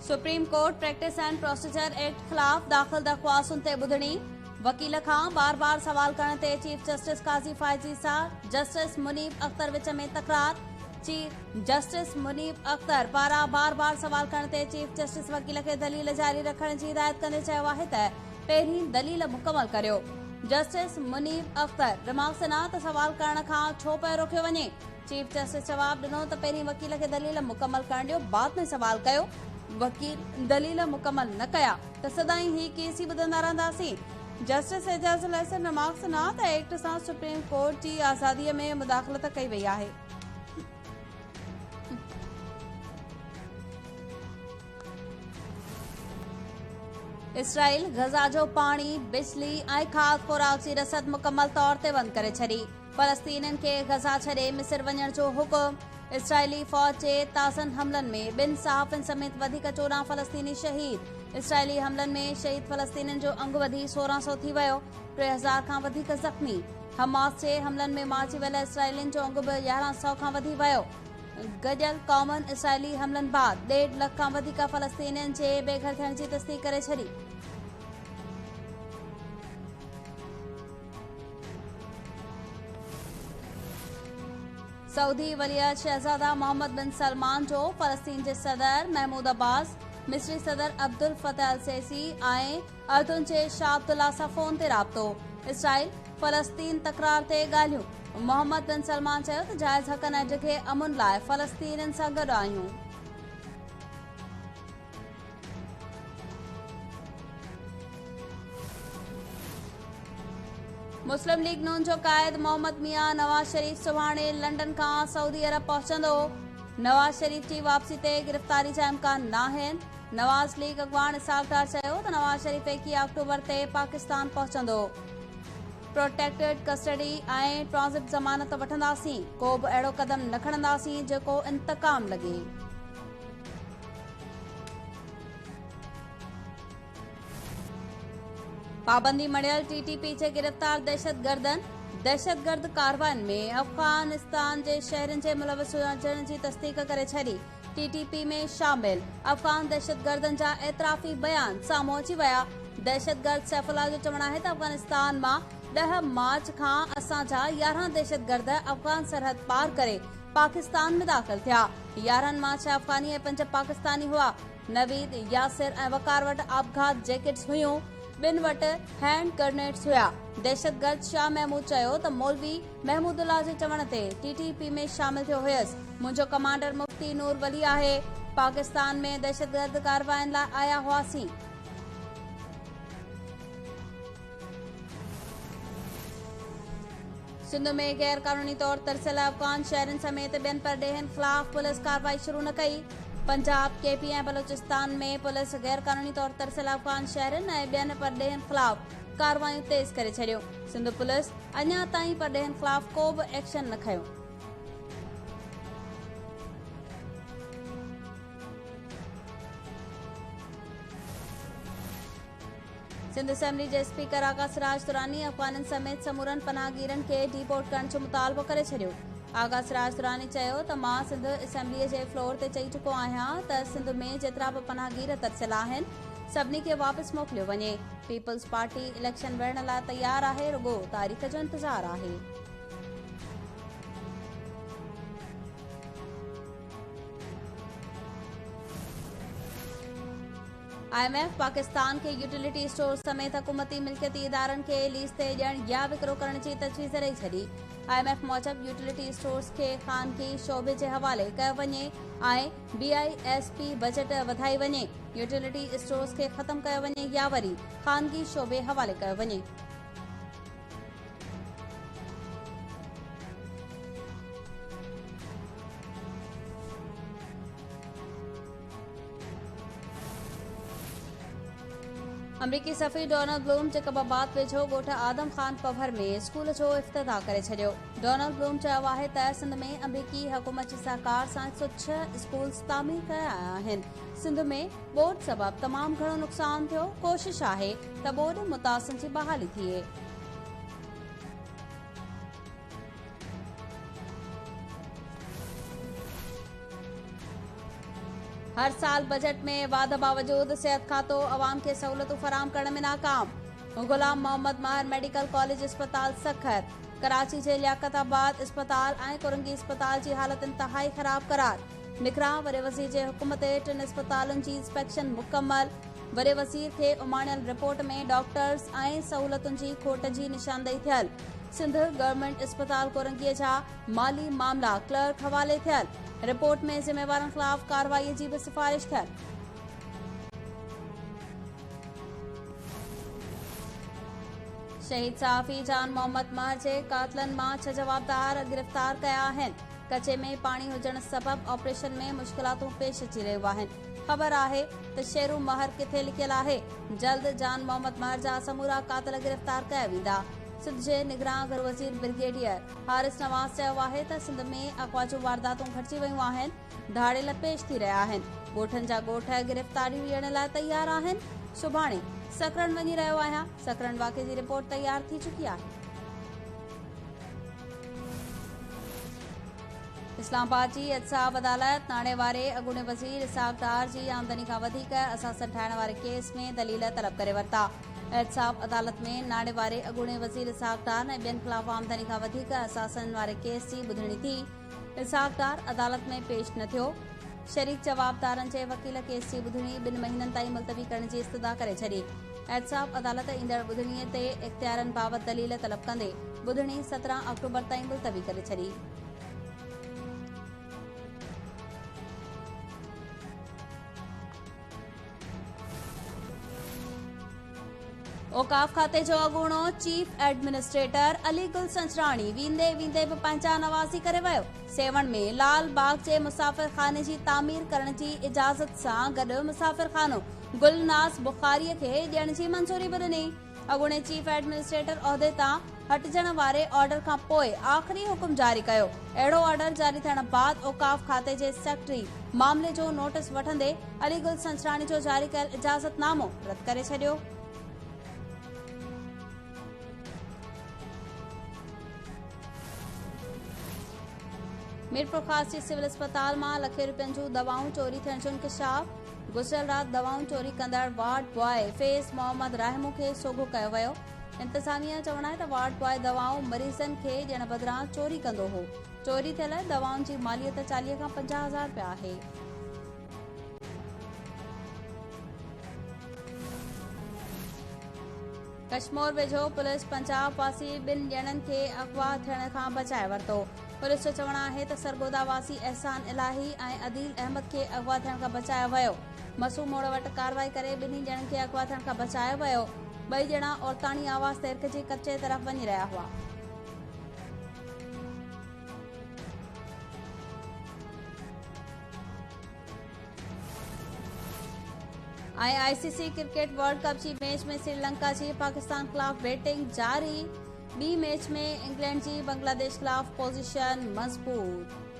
Supreme court practice and procedure act खिलाफ दाखिल दरख्वास्तुनि ते ॿुधणी। वकील खां बार बार सवाल करण ते चीफ जस्टिस काज़ी फाइज़ी सां जस्टिस मुनीब अख्तर विच में तकरार। चीफ जस्टिस मुनीब अख्तर पारां बार बार सवाल करण ते चीफ जस्टिस वकील खे दलील जारी रखण जी हिदायत कंदे चयो आहे त पहिरीं दलील मुकमल करियो। जस्टिस मुनीब अख्तर दिमाग़ से न त सवाल करण खां छो पियो रोकियो वञे। चीफ जस्टिस जवाब ॾिनो त पहिरीं वकील खे दलील मुकमल करण ॾियो, बाद में सवाल कयो। वकील दलील मुकमल न कया त सदाई ही केस ही ॿुधंदा रहंदासीं। जस्टिस एजाज लहसन दिमाग़ से न त एक्ट सां सुप्रीम कोर्ट जी आज़ादीअ में मुदाख़लत कई वई आहे। इसराइल गज़ा जो पाणी, बिजली ऐं खाद खुराक जी रसद मुकमल तौर ते बंदि करे छॾी। फ़लस्तीनियुनि खे गज़ा छॾे मिस्र वञण जो हुकुम। इसराइली फ़ौज जे ताज़नि हमलनि में 2 सहाफ़ियुनि समेत वधीक 14 फ़लस्तीनी शहीद। इसराइली हमलनि में शहीद फ़लस्तीनियुनि जो अंग वधी 1600 थी वियो। 3000 खां वधीक ज़ख़्मी। हमास जे हमलनि में मारिजी वियल इसराइलियुनि जो अंग बि 1100 खां वधी वियो। गॾियल क़ौमुनि इसराइली हमलनि बाद 1.5 लख खां वधीक फ़लस्तीनियुनि जे बेघर थियण जी तस्दीक़ करे छॾी। सऊदी वलीअहद शहज़ादा मोहम्मद बिन सलमान जो फ़लस्तीन जे सदर महमूद अब्बास, मिस्री सदर अब्दुल फतह अल सीसी ऐं अर्दुन जे शाह अब्दुल्ला सां फ़ोन ते राब्तो। इसराइल फ़लस्तीन तकरार ते ॻाल्हियूं। मोहम्मद बिन सलमान चयो त जाइज़ हक़नि ऐं ॼॻहि अमुन लाइ फ़लस्तीनियुनि सां गॾु आहियूं। मुस्लिम लीग नून जो क़ाइद मोहम्मद मियां नवाज़ शरीफ़ सुभाणे लंडन खां सऊदी अरब पहुचंदो। नवाज़ शरीफ़ जी वापसी ते गिरफ़्तारी जा इम्कान नाहिनि। नवाज़ लीग अॻवान इसहाक़ डार चयो त नवाज़ शरीफ़ 21 अक्टूबर ते पाकिस्तान पहुचंदो। प्रोटेक्टेड कस्टडी ऐं ट्रांज़िट ज़मानत वठंदासीं, को बि अहिड़ो क़दम न खणंदासीं जेको इंतकाम लॻे। पाबंदी मड़ियल टीटीपी जे गिरफ़्तार दहशतगर्द कार्रवाइयुनि में अफ़गानिस्तान जे शहरनि जे मुलविस हुजण जी तस्दीक़ करे छॾी। टीटीपी में शामिल अफ़गान दहशतगर्दनि जा एतिराफ़ी बयान साम्हूं अची विया। दहशतगर्द सैफुल्लाह जो चवणु आहे त अफ़गानिस्तान मां 10 मार्च खां असांजा 11 दहशतगर्द अफ़गान सरहद पार करे पाकिस्तान में दाख़िल थिया। 11 मां 6 अफ़गानी ऐं 5 पाकिस्तानी हुआ। नवीद, यासिर ऐं वकार वटि आपघात जैकेट्स हुयूं। 2 वटि हैंड ग्रेनेड्स हुया। दहशतगर्द शाह महमूद चयो त मौलवी महमूदुल्लाह जे चवण ते टीटीपी में शामिल थियो हुयसि। मुंहिंजो कमांडर मुफ्ती नूर वली आहे। पाकिस्तान में दहशतगर्द कार्रवाइनि लाइ आया हुआसीं। सिंध में गैर कानूनी तौर तरसियल अफ़गान शहरनि समेत ॿियनि परॾेहियुनि ख़िलाफ़ पुलिस कार्रवाई शुरू न कई। पंजाब, केपी ऐं बलोचिस्तान में पुलिस गैर कानूनी तौर तरसियल अफ़गान शहरनि ऐं ॿियनि परॾेहियुनि ख़िलाफ़ कार्रवायूं तेज़ करे छॾियूं। सिंध पुलिस अञा ताईं परॾेहियुनि ख़िलाफ़ को बि एक्शन न खंयो। सिंध असेंबली जे स्पीकर आगा सिराज दुरानी अफ़गाननि समेत समूरनि पनाहगीरनि खे डिपोर्ट करण जो मुतालबो करे छॾियो। आगा सिराज दुरानी चयो त मां सिंध असेंबलीअ जे फ्लोर ते चई चुको आहियां त सिंध में जेतिरा बि पनाहगीर तरसियल आहिनि सभिनी खे वापसि मोकिलियो वञे। पीपल्स पार्टी इलेक्शन विढ़ण लाइ तयार आहे, रुगो तारीख़ जो इंतज़ार आहे। IMF पाकिस्तान के यूटिलिटी स्टोर समेत हुकूमती मिल्कियती इदारनि खे लीज़ ते ॾियण या विकिरो करण जी तजवीज़ ॾेई छॾी। IMF मूजिबि यूटिलिटी स्टोर्स खे ख़ानगी शोबे जे हवाले कयो वञे ऐं BISP बजट वधाई वञे। यूटिलिटी स्टोर्स खे ख़तमु कयो वञे या वरी ख़ानगी शोबे हवाले कयो वञे। अमरीकी सफ़ीर डोनाल्ड ब्लूम जैकबाबाद वेझो ॻोठ आदम खान पवर में स्कूल जो इफ़्तिताह करे छॾियो। डोनाल्ड ब्लूम चयो आहे त सिंध में अमरीकी हुकूमत जी सहकार सां 106 स्कूल्स तामीर कया आहिनि। सिंध में ॿोॾि सबबि तमामु घणो नुक़सान थियो। कोशिश आहे त ॿोॾि मुतासिरनि जी बहाली थिए। हर साल बजट में वाधा बावजूद सेहत खातो अवाम के सहूलतों फराम करने में नाकाम। गुलाम मोहम्मद महर मेडिकल कॉलेज अस्पताल सखर, कराची जे लियाकताबाद अस्पताल ऐं कुरंगी अस्पताल जी हालत इंतहाई ख़राब करार। निगरां वॾे वज़ीर जे हुकुम ते 3 अस्पतालुनि जी इंस्पेक्शन मुकम्मल। वॾे वज़ीर खे उमाणियल रिपोर्ट में डॉक्टर्स ऐं सहूलतुनि जी खोट जी निशानदेही थियल। सिंध गवर्नमेंट अस्पताल कुरंगीअ जा माली मामला क्लर्क हवाले थियल। रिपोर्ट में ज़िम्मेवारनि ख़िलाफ़ कार्रवाई जी भी सिफारिश थियल। शहीद सहाफ़ी जान मोहम्मद महर जे कातलनि मां 6 जवाबदार गिरफ़्तार कया आहिनि। कचे में पाणी हुजण सबब ऑपरेशन में मुश्किलातूं पेश अची रहियूं आहिनि। ख़बर आहे त शेरू महर किथे लिखियल आहे। जल्द जान मोहम्मद महर जा समूरा कातल गिरफ़्तार कया वेंदा। सिंध जे निगरां घर वज़ीर ब्रिगेडियर हारिस नवाज़ चयो आहे त सिंध में अग़वा जूं वारदातूं घटिजी वयूं आहिनि। धाड़ेल पेश थी रहिया आहिनि। ॻोठनि जा ॻोठ गिरफ़्तारियूं ॾियण लाइ तयार आहिनि। सुभाणे सकरन वञी रहियो आहियां। सकरन वाक़े जी रिपोर्ट तयार थी चुकी आहे। इस्लामाबाद जी एहतसाब अदालत नाणे वारे अॻूणे वज़ीर इसहाक़ डार जी आमदनी खां वधीक असासन ठाहिण वारे केस में दलील तलब करे वरिता। एहतसाब अदालत में नाणे वारे अॻूणे वज़ीर इसहाक़ डार ऐं ॿियनि ख़िलाफ़ आमदनी खां वधीक असासन वारे केस जी ॿुधणी थी। इसहाक़ डार अदालत में पेश न थियो। शरीक जवाबदारनि जे वकील केस जी ॿुधणी 2 महीननि ताईं मुलतवी करण जी इस्तदा करे छॾी। एहतसाब अदालत ईंदड़ ॿुधणीअ ते इख़्तियारनि बाबति दलील तलब कंदे ॿुधणी 17 अक्टूबर ताईं मुलतवी करे छॾी। औकाफ खाते जो अॻूणो चीफ एडमिनिस्ट्रेटर अली गुल संचराणी वींदे वींदे बि पंहिंजा नवाज़ी करे वियो। सेवण में लाल बाग जे मुसाफ़िर खाने जी तामीर करण जी इजाज़त सां गॾु मुसाफ़िर खानो गुलनाज़ बुखारीअ खे ॾियण जी मंज़ूरी बि ॾिनी। अॻूणे चीफ एडमिनिस्ट्रेटर उहिदे तां हटजण वारे ऑर्डर खां पोइ आख़िरी हुकुम जारी कयो। अहिड़ो ऑर्डर जारी थियण बाद औकाफ खाते जे सेक्रेटरी मामले जो नोटिस वठंदे अली गुल संचराणी जो जारी कयल इजाज़तनामो रद्द करे छॾियो। मीरपुर ख़ास जी सिविल अस्पताल मां लखे रुपयनि जूं दवाऊं चोरी थियण जो इंकशाफ। गुज़िरियल राति दवाऊं चोरी कंदड़ वार्ड बॉय फैज़ मोहम्मद राहिमू खे सोघो कयो वियो। इंतज़ामिया जो चवणु आहे त वार्ड बॉय दवाऊं मरीज़नि खे ॾियण बदिरां चोरी कंदो हो। चोरी थियल दवाउनि जी मालियत 40 खां 50,000 रुपया आहे। कश्मीर वेझो पुलिस पंजाब वासी 2 ॼणनि खे अगवा थियण खां बचाए वरितो। पुलिस जो चवणु आहे त सरगोदा वासी एहसान इलाही ऐं अदील अहमद खे अगवा थियण खां बचायो वियो। मसूम मोड़ वटि कार्रवाई करे 2 ॼणनि खे अगवा थियण खां बचायो वियो। 2 ॼणा औरताणी आवाज़ ते हिरकजी कचे तरफ़ वञी रहिया हुआ। ICC क्रिकेट वर्ल्ड कप जी मैच में श्रीलंका जी पाकिस्तान खिलाफ बैटिंग जारी। ॿी मैच में इंग्लैंड जी बांग्लादेश खिलाफ पोज़ीशन मज़बूत।